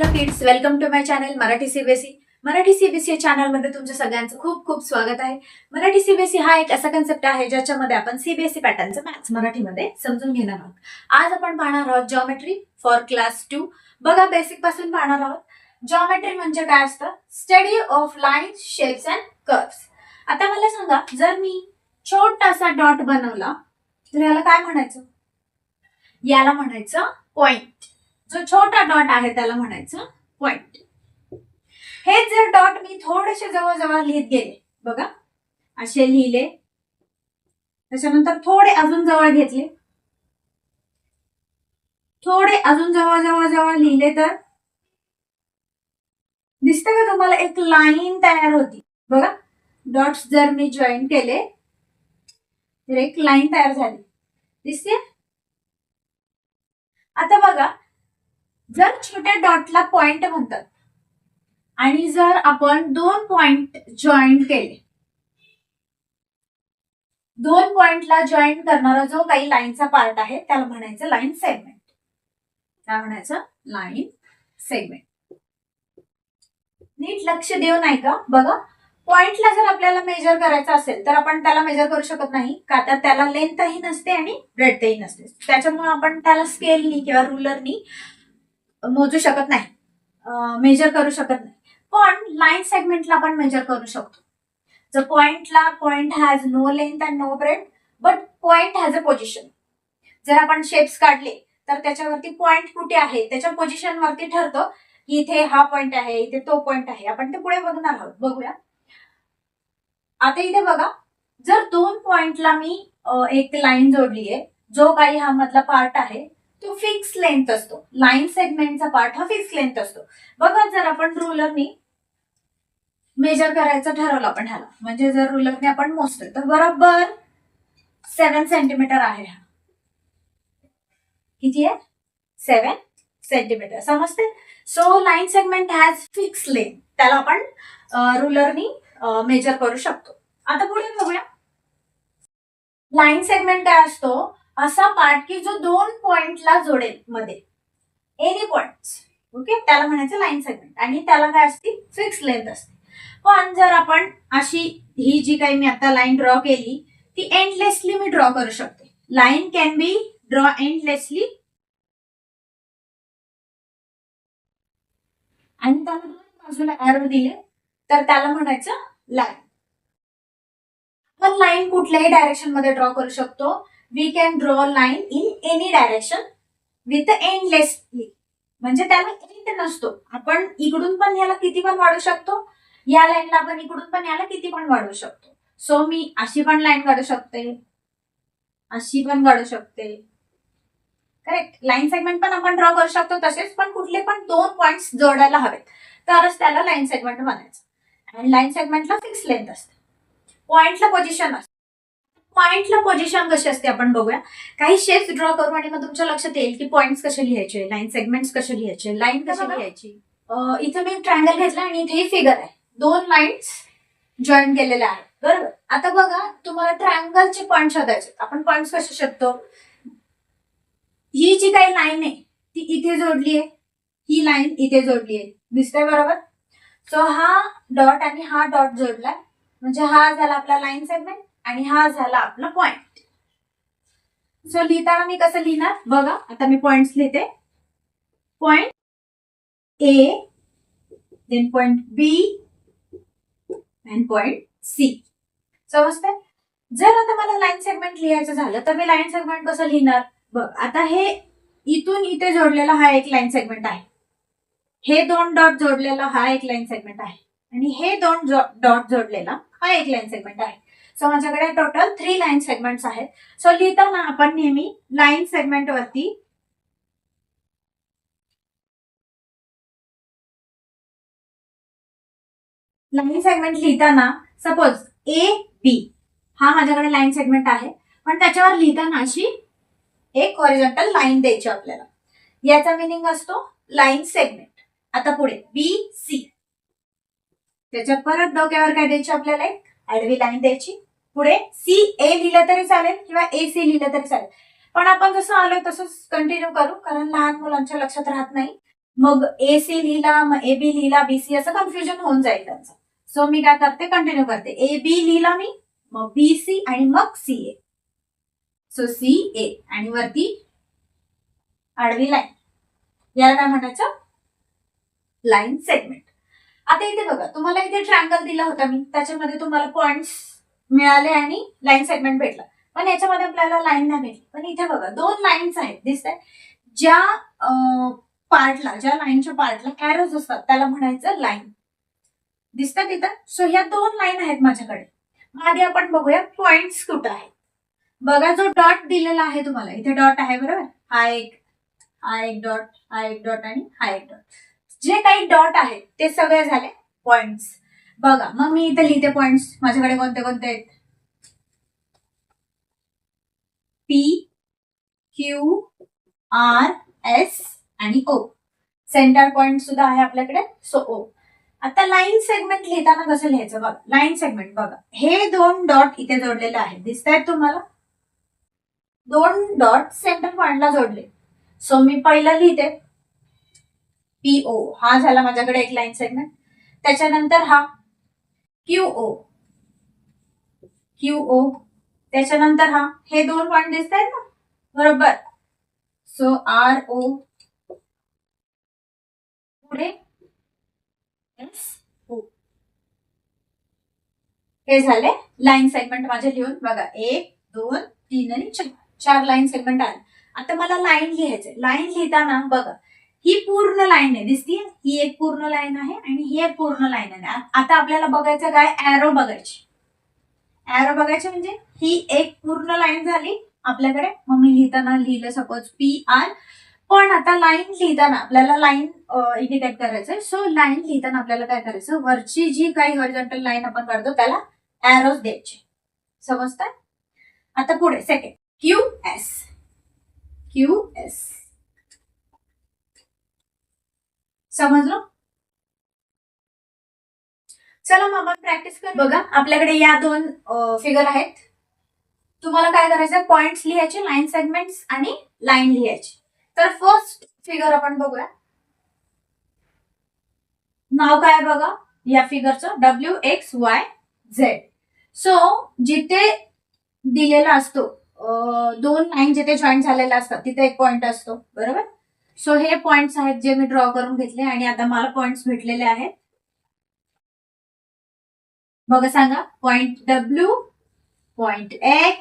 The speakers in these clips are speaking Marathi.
Hello kids, welcome to my channel Marathi CBSE. Marathi CBSE channel मध्ये तुमच्या सगळ्यांचं खूप खूप स्वागत आहे. मराठी सीबीएसई हा एक असा कन्सेप्ट आहे ज्याच्यामध्ये आपण सीबीएसई पॅटर्नचं मॅथ्स मराठीमध्ये समजून घेणार आहोत. आज आपण पाहणार आहोत जॉमेट्री फॉर क्लास 2. बघा, बेसिक पासून पाहणार आहोत. जॉमेट्री म्हणजे काय असतं? Study of lines, shapes and curves. आता मला सांगा, जर मी छोटासा डॉट बनवला तर याला काय म्हणायचं? याला म्हणायचं पॉइंट. जो छोटा डॉट आहे त्याला म्हणायचं पॉइंट. हे जर डॉट मी थोडेसे जवळ जवळ लिहित गेले, बघा असे लिहिले, त्याच्यानंतर थोडे अजून जवळ घेतले, थोडे अजून जवळ जवळ जवळ लिहिले, तर दिसतं का तुम्हाला? एक लाईन तयार होती. बघा, डॉट्स जर मी जॉईन केले तर एक लाईन तयार झाली, दिसते? आता बघा, जर छोट्या डॉटला पॉइंट म्हणतात आणि जर आपण दोन पॉइंट जॉईन केले, दोन पॉइंटला जॉईन करणारा जो काही लाईनचा पार्ट आहे त्याला म्हणायचं लाईन सेगमेंट. काय म्हणायचं? Line segment. नीट लक्ष देऊन ऐका. बघा, पॉइंटला जर आपल्याला मेजर करायचं असेल तर आपण त्याला मेजर करू शकत नाही, का तर त्याला लेंथही नसते आणि ब्रेडथही नसते. त्याच्यामुळे आपण त्याला स्केलनी किंवा रुलरनी मोजू शकत नाही, मेजर करू शकत नाही. पण लाईन सेगमेंटला आपण मेजर करू शकतो. जर point has no length and no breadth, but point has a position. जर आपण शेप्स काढले तर त्याच्यावरती पॉइंट कुठे आहे त्याच्या पोझिशन वरती ठरतं की इथे हा पॉइंट आहे, इथे तो पॉइंट आहे. आपण ते पुढे बघणार आहोत, बघूया. आता इथे बघा, जर दोन पॉइंटला मी एक लाईन जोडलीये, जो काही हा मधला पार्ट आहे तो फिक्स लेंथ असतो. लाईन सेगमेंटचा पार्ट हा फिक्स लेंथ असतो. बघा, जर आपण रुलरनी मेजर करायचं ठरवलं आपण ह्याला, म्हणजे जर रुलरने आपण मोजलं तर बरोबर 7 सेंटीमीटर आहे. हा किती आहे? 7 सेंटीमीटर. समजते? So line segment has fix length, त्याला आपण रुलरनी मेजर करू शकतो. आता पुढे बघूया. लाईन सेगमेंट काय असतो? असा पार्ट की जो दोन पॉइंटला जोडेल मध्ये, एनी पॉइंट्स. ओके, त्याला म्हणायचं लाईन सेगमेंट आणि त्याला काय असते? फिक्स लेंथ असते. पण जर आपण अशी ही जी काही मी आता लाईन ड्रॉ केली ती एंडलेसली मी ड्रॉ करू शकते. Line can be draw endlessly आणि त्याला दोन बाजूला एरो दिले तर त्याला म्हणायचं लाईन. पण लाईन कुठल्याही डायरेक्शन मध्ये ड्रॉ करू शकतो. We can draw line in any direction with endlessly, म्हणजे त्याला एंड नसतो. आपण इकडून पण याला किती पण वाढवू शकतो, या लाईनला आपण इकडून पण याला किती पण वाढवू शकतो. सो मी अशी पण लाईन काढू शकते, अशी पण काढू शकते. करेक्ट. लाईन सेगमेंट पण आपण ड्रॉ करू शकतो तसेच, पण कुठले पण दोन पॉइंट्स जोडायला हवेत तरच त्याला लाईन सेगमेंट म्हणायचं. आणि लाईन सेगमेंटला फिक्स लेंथ असते, पॉइंटला पोझिशन असते. पॉइंटला पोझिशन कशी असते आपण बघूया. काही शेप्स ड्रॉ करू आणि मग तुमच्या लक्षात येईल की पॉइंट्स कसे लिहायचे, लाईन सेगमेंट्स कसे लिहायचे, लाईन कशी लिहायची. इथे मी ट्रायंगल घेतला आणि इथे फिगर आहे, दोन लाईन्स जॉईन केलेल्या आहेत, बरोबर. आता बघा, तुम्हाला ट्रायंगलचे पॉइंट शोधायचे. आपण पॉइंट्स कसे शोधतो? ही जी काही लाईन आहे ती इथे जोडली आहे, ही लाईन इथे जोडली आहे, दिसतंय बरोबर. सो हा डॉट आणि हा डॉट जोडलाय, म्हणजे हा झाला आपला लाईन सेगमेंट आणि हा झाला आपला पॉइंट. सो लिहिताना मी कसं लिहिणार बघा. आता मी पॉइंट्स लिहिते. Point A, then point B and point C. समजते? जर आता मला लाईन सेगमेंट लिहायचं झालं तर मी लाईन सेगमेंट कसं लिहिणार बघ. आता हे इथून इथे जोडलेला हा एक लाईन सेगमेंट आहे, हे दोन डॉट जोडलेला हा एक लाईन सेगमेंट आहे आणि हे दोन डॉट जोडलेला हा एक लाईन सेगमेंट आहे. सो माझ्याकडे टोटल 3 लाईन सेगमेंट्स आहेत. सो लिहिताना आपण नेहमी लाईन सेगमेंट वरती लाईन सेगमेंट लिहिताना सपोज ए बी हा माझ्याकडे लाईन सेगमेंट आहे, पण त्याच्यावर लिहिताना अशी एक हॉरिझॉन्टल लाईन द्यायची आपल्याला. याचा मिनिंग असतो लाईन सेगमेंट. आता पुढे बी सी, त्याच्या परत डोक्यावर काय द्यायची आपल्याला? एक आडवी लाईन द्यायची. पुढे सी ए लिहिलं तरी चालेल किंवा ए सी लिहिलं तरी चालेल, पण आपण जसं आलोय तसंच कंटिन्यू करू, कारण लहान मुलांच्या लक्षात राहत नाही. मग AC लिहिला, मग AB लिहिला, BC, असं कन्फ्युजन होऊन जाईल त्यांचं. सो मी काय करते, कंटिन्यू करते. AB लिहिला मी, मग BC आणि मग CA. सो CA आणि वरती आडवी लाईन, याला काय म्हणायचं, लाईन सेगमेंट. आता इथे बघा, तुम्हाला इथे ट्रायंगल दिला होता मी, त्याच्यामध्ये तुम्हाला पॉइंट्स मिळाले आणि लाईन सेगमेंट भेटला. पण याच्यामध्ये आपल्याला लाईन नाही भेटली. पण इथे बघा, दोन लाईन्स आहेत दिसत, ज्या पार्टला, ज्या लाईनच्या पार्टला एरोज असतात त्याला म्हणायचं लाईन. दिसतात इथं. सो ह्या दोन लाईन आहेत माझ्याकडे. मग आधी आपण बघूया पॉइंट्स कुठं आहेत. बघा, जो डॉट दिलेला आहे तुम्हाला, इथे डॉट आहे बरोबर, हा एक डॉट, हा एक डॉट आणि हा एक डॉट. जे काही डॉट आहेत ते सगळे झाले पॉइंट्स. बघा, मग मी इथे लिहिते पॉइंट्स. माझ्याकडे कोणते कोणते आहेत, P, Q, R, S आणि O. सेंटर पॉइंट सुद्धा आहे आपल्याकडे, सो O. आता लाईन सेगमेंट लिहिताना कसं लिहायचं बघा. लाईन सेगमेंट बघा, हे दोन डॉट इथे जोडलेले आहेत, दिसत आहेत तुम्हाला. दोन डॉट सेंटर पॉइंटला जोडले. सो मी पहिला लिहिते PO, हा झाला माझ्याकडे एक लाईन सेगमेंट. त्याच्यानंतर हा QO, त्याच्यानंतर हा, हे दोन पॉइंट दिसत आहेत ना बरोबर. सो RO, पुढे SO. हे झाले लाईन सेगमेंट माझे लिहून. बघा, 1, 2, 3 आणि 4 लाईन सेगमेंट आले. आता मला लाईन लिहायचंय. लाईन लिहिताना बघा, ही पूर्ण लाईन आहे, दिसतीये, ही एक पूर्ण लाईन आहे आणि ही एक पूर्ण लाईन आहे. आता आपल्याला बघायचं काय, एरो बघायची. एरो बघायचे म्हणजे ही एक पूर्ण लाईन झाली आपल्याकडे. मग मी लिहिताना लिहिलं सपोज PR. पण आता लाईन लिहिताना आपल्याला लाईन इंडिकेट करायचंय. सो लाईन लिहिताना आपल्याला काय करायचं, वरची जी काही हॉरिझॉन्टल लाईन आपण काढतो त्याला एरोज द्यायचे. समजतंय. आता पुढे सेकंड, QS. समजलं. चला मग आपण प्रॅक्टिस करू. बघा, आपल्याकडे या दोन फिगर आहेत. तुम्हाला काय करायचं, पॉइंट्स लिहायचे, लाईन सेगमेंट्स आणि लाईन लिहायची. तर फर्स्ट फिगर आपण बघूया. नाव काय बघा या फिगरचं, WXYZ. सो जिथे दिलेला असतो, दोन लाईन जिथे जॉईंट झालेल्या असतात तिथे एक पॉइंट असतो बरोबर. सो हे पॉइंट्स आहेत जे मी ड्रॉ करून घेतले आणि आता मला पॉइंट्स भेटलेले आहेत. बघा, सांगा, point W, point X,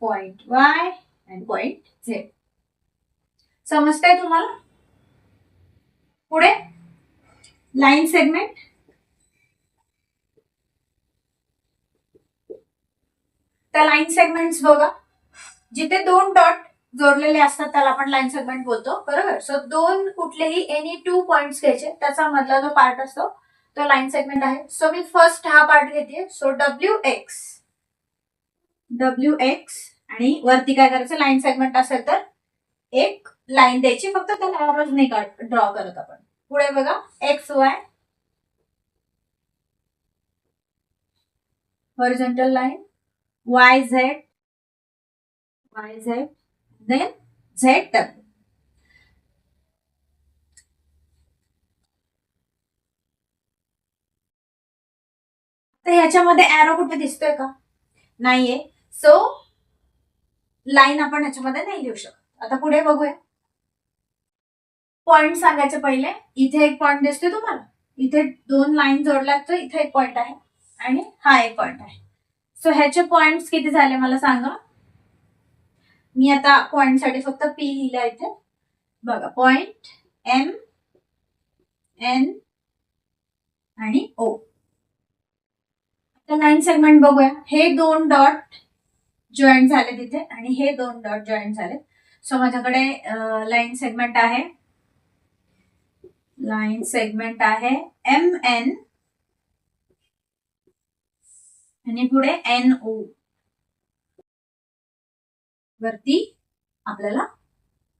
point Y आणि पॉइंट Z. समजतंय तुम्हाला. पुढे लाईन सेगमेंट. त्या लाईन सेगमेंट्स बघा, जिथे दोन डॉट जोडलेले असतात त्याला आपण लाईन सेगमेंट बोलतो बरोबर. सो दोन कुठलेही एनी 2 पॉइंट्स घ्यायचे, त्याचा मधला जो पार्ट असतो तो लाईन सेगमेंट आहे. सो मी फर्स्ट हा पार्ट घेते. सो WX आणि वरती काय करायचं, लाईन सेगमेंट असेल तर एक लाईन द्यायची, फक्त त्याला एरोज नाही ड्रॉ करत आपण. पुढे बघा, XY, horizontal line, YZ, then ZW. तर ह्याच्यामध्ये एरो कुठे दिसतोय का, नाहीये. सो लाईन आपण ह्याच्यामध्ये नाही लिहू शकत. आता पुढे बघूया. पॉइंट सांगायचे पहिले. इथे एक पॉइंट दिसतोय तुम्हाला, इथे दोन लाईन जोडल्यात, तर इथे एक पॉइंट आहे आणि हा एक पॉइंट आहे. सो ह्याचे पॉइंट्स किती झाले मला सांगा. मी आता पॉइंट साठी फक्त P लिहिलं इथे. बघा, पॉइंट M, N आणि O. आता लाईन सेगमेंट बघूया. हे दोन डॉट जॉईंट झाले तिथे आणि हे दोन डॉट जॉईंट झाले. सो माझ्याकडे लाईन सेगमेंट आहे, MN आणि पुढे NO. वरती आपल्याला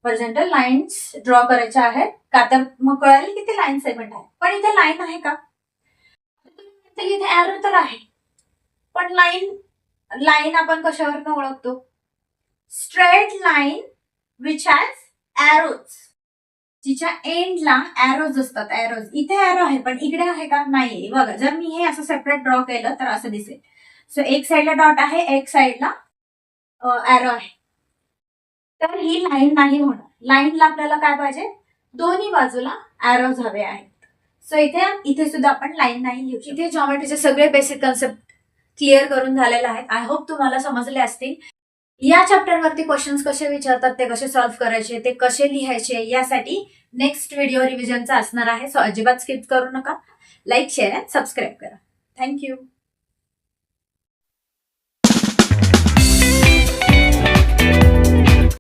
हॉरिझॉन्टल लाईन्स ड्रॉ करायच्या आहेत, का तर मग कळेल किती लाईन सेगमेंट आहे. पण इथे लाईन आहे का, इथे एरो तर आहे, पण लाईन आपण कशावरनं ओळखतो, straight line which has arrows. जिच्या एंडला एरोज असतात. एरोज इथे एरो आहे पण इकडे आहे का? नाही. बघा जर मी हे असं सेपरेट ड्रॉ केलं तर असं दिसेल. सो एक साईडला डॉट आहे, एक साईडला एरो आहे. तर ही लाईन नाही होणार. लाईनला आपल्याला काय पाहिजे? दोन्ही बाजूला एरोज हवे आहेत. सो इथे सुद्धा आपण लाईन नाही लिहू. इथे जॉमेट्रीचे सगळे बेसिक कन्सेप्ट क्लिअर करून झालेले आहेत. आय होप तुम्हाला समजले असतील. या चॅप्टरवरती क्वेश्चन्स कसे विचारतात, ते कसे सॉल्व्ह करायचे, ते कसे लिहायचे, यासाठी नेक्स्ट व्हिडिओ रिव्हिजनचा असणार आहे. सो अजिबात स्किप करू नका. लाईक, शेअर अँड सबस्क्राईब करा. थँक्यू.